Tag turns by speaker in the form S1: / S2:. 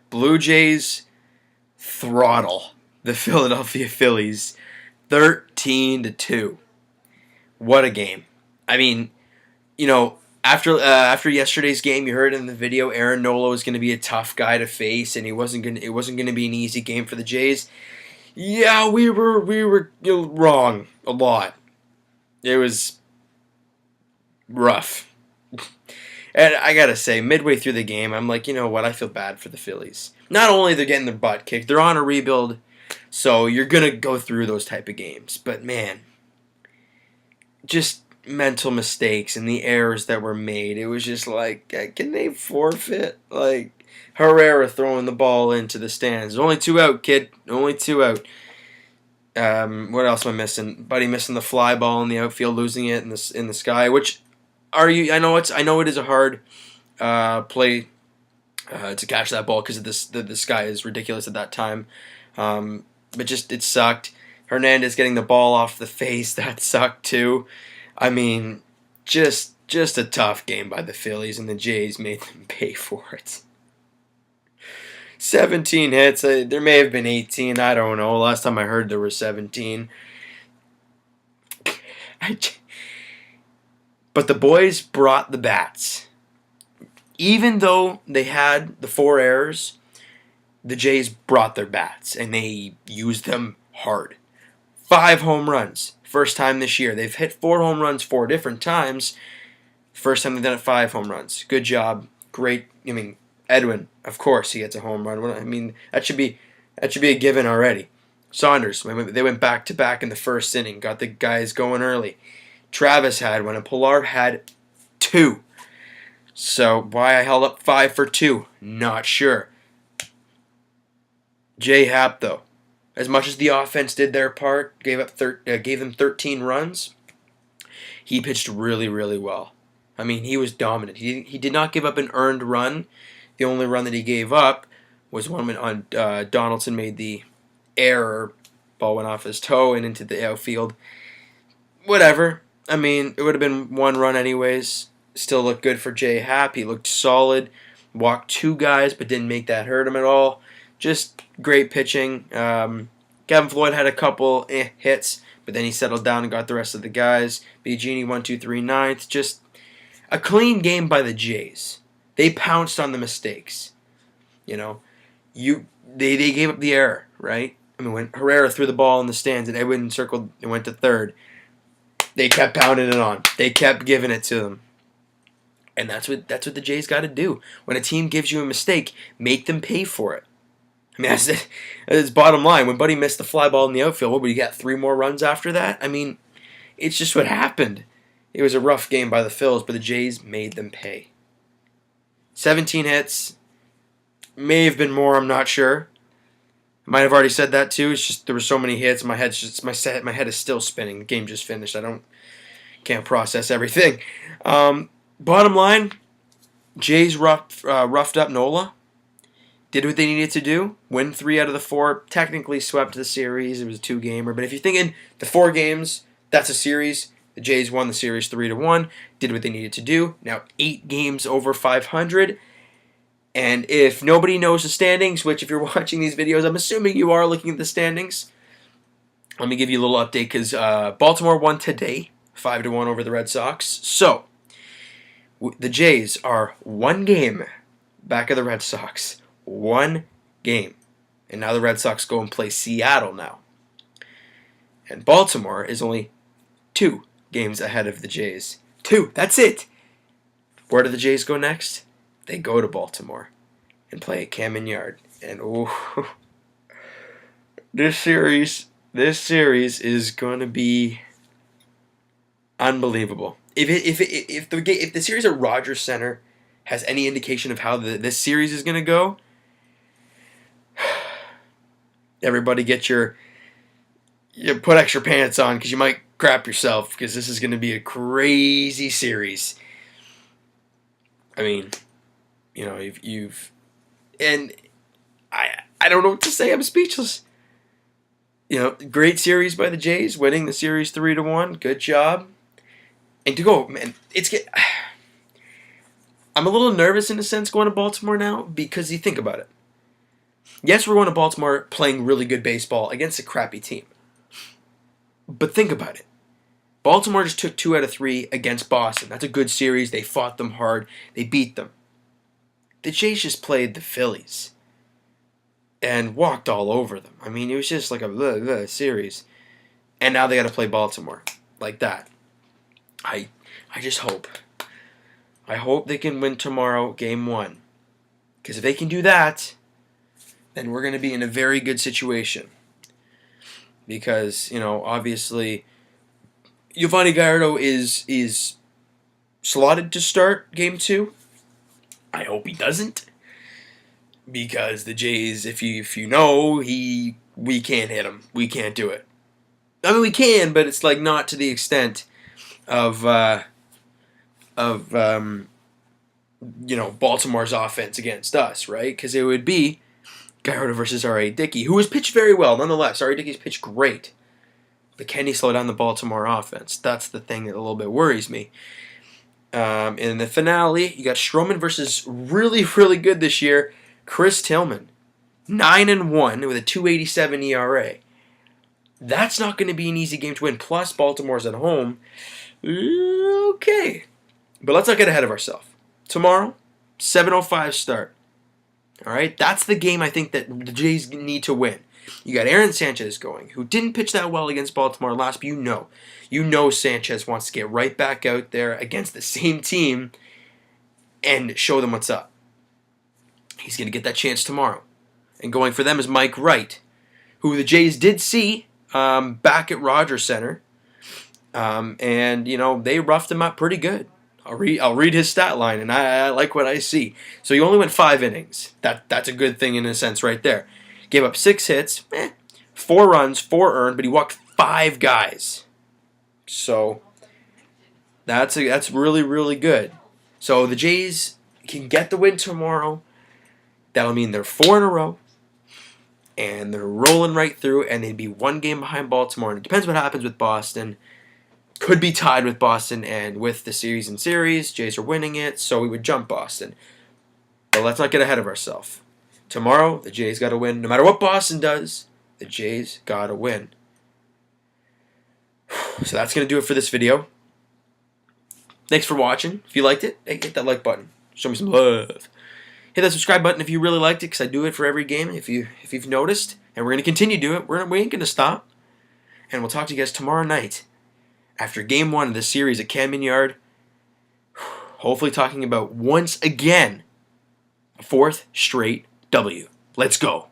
S1: Blue Jays throttle the Philadelphia Phillies 13-2. What a game. I mean, after yesterday's game, you heard in the video Aaron Nola was going to be a tough guy to face, and it wasn't going to be an easy game for the Jays. Yeah, we were wrong a lot. It was rough. And I gotta say, midway through the game, I'm like, you know what? I feel bad for the Phillies. Not only they're getting their butt kicked, they're on a rebuild, so you're gonna go through those type of games. But man, just mental mistakes and the errors that were made. It was just like, can they forfeit? Like Herrera throwing the ball into the stands. Only two out, kid. Only two out. What else am I missing? Buddy missing the fly ball in the outfield, losing it in the sky. Which I know it is a hard play to catch that ball because the sky is ridiculous at that time. But just it sucked. Hernandez getting the ball off the face, that sucked too. I mean, just a tough game by the Phillies, and the Jays made them pay for it. 17 hits. There may have been 18. I don't know. Last time I heard there were 17. But the boys brought the bats. Even though they had the 4 errors, the Jays brought their bats, and they used them hard. 5 home runs. First time this year. They've hit 4 home runs 4 different times. First time they've done it 5 home runs. Good job. Great. I mean, Edwin, of course, he gets a home run. I mean, that should be a given already. Saunders, they went back to back in the first inning. Got the guys going early. Travis had one, and Pilar had 2. So why I held up 5 for 2, not sure. J-Hap, though, as much as the offense did their part, gave them 13 runs, he pitched really, really well. I mean, he was dominant. He did not give up an earned run. The only run that he gave up was one when Donaldson made the error. Ball went off his toe and into the outfield. Whatever. I mean, it would have been 1 run anyways. Still looked good for J-Hap. He looked solid. Walked 2 guys, but didn't make that hurt him at all. Just great pitching. Kevin Floyd had a couple hits, but then he settled down and got the rest of the guys. Biagini 1, 2, 3, 9th. Just a clean game by the Jays. They pounced on the mistakes. They gave up the error, right? I mean, when Herrera threw the ball in the stands and Edwin circled and went to third, they kept pounding it on. They kept giving it to them. And that's what the Jays got to do. When a team gives you a mistake, make them pay for it. I mean, that's bottom line. When Buddy missed the fly ball in the outfield, what would he get? 3 more runs after that? I mean, it's just what happened. It was a rough game by the Phils, but the Jays made them pay. 17 hits. May have been more, I'm not sure. I might have already said that too. It's just there were so many hits. My head is still spinning. The game just finished. Can't process everything. Bottom line, Jays roughed up Nola. Did what they needed to do. Win 3 out of the 4. Technically swept the series. It was a 2-gamer. But if you're thinking the 4 games, that's a series. The Jays won the series 3-1. Did what they needed to do. Now 8 games over 500. And if nobody knows the standings, which if you're watching these videos, I'm assuming you are looking at the standings. Let me give you a little update because Baltimore won today, 5-1 over the Red Sox. So the Jays are 1 game back of the Red Sox. 1 game. And now the Red Sox go and play Seattle now. And Baltimore is only 2 games ahead of the Jays. 2. That's it. Where do the Jays go next? They go to Baltimore and play at Camden Yard. And this series is going to be unbelievable. If the series at Rogers Center has any indication of how this series is going to go, everybody get you put extra pants on because you might crap yourself because this is going to be a crazy series. I mean, and I don't know what to say. I'm speechless. Great series by the Jays, winning the series 3-1. Good job. And to go, man, I'm a little nervous in a sense going to Baltimore now because you think about it. Yes, we're going to Baltimore playing really good baseball against a crappy team. But think about it. Baltimore just took 2 out of 3 against Boston. That's a good series. They fought them hard. They beat them. The Jays just played the Phillies and walked all over them. I mean, it was just like a series. And now they got to play Baltimore like that. I just hope. I hope they can win tomorrow, game 1. Because if they can do that, then we're going to be in a very good situation. Because, obviously, Giovanni Gallardo is slotted to start game 2. I hope he doesn't. Because the Jays, if you know, we can't hit him. We can't do it. I mean, we can, but it's like not to the extent of Baltimore's offense against us, right? Because it would be Gallardo versus R.A. Dickey, who has pitched very well, nonetheless. R.A. Dickey's pitched great. But can he slow down the Baltimore offense? That's the thing that a little bit worries me. In the finale, you got Stroman versus really, really good this year, Chris Tillman. 9-1 with a 2.87 ERA. That's not going to be an easy game to win. Plus, Baltimore's at home. Okay. But let's not get ahead of ourselves. Tomorrow, 7:05 start. All right? That's the game I think that the Jays need to win. You got Aaron Sanchez going, who didn't pitch that well against Baltimore last, but you know Sanchez wants to get right back out there against the same team and show them what's up. He's going to get that chance tomorrow. And going for them is Mike Wright, who the Jays did see back at Rogers Center. And, they roughed him up pretty good. I'll read his stat line, and I like what I see. So he only went 5 innings. That's a good thing in a sense right there. Gave up 6 hits, 4 runs, 4 earned, but he walked 5 guys. So that's really, really good. So the Jays can get the win tomorrow. That'll mean they're 4 in a row. And they're rolling right through, and they'd be 1 game behind Baltimore. And it depends what happens with Boston. Could be tied with Boston, and with the series in series, Jays are winning it, so we would jump Boston. But let's not get ahead of ourselves. Tomorrow, the Jays got to win. No matter what Boston does, the Jays got to win. So that's going to do it for this video. Thanks for watching. If you liked it, hey, hit that like button. Show me some love. Hit that subscribe button if you really liked it, because I do it for every game, if you've noticed. And we're going to continue to do it. We ain't going to stop. And we'll talk to you guys tomorrow night after Game 1 of this series at Camden Yard. Hopefully talking about, once again, a 4th straight W. Let's go.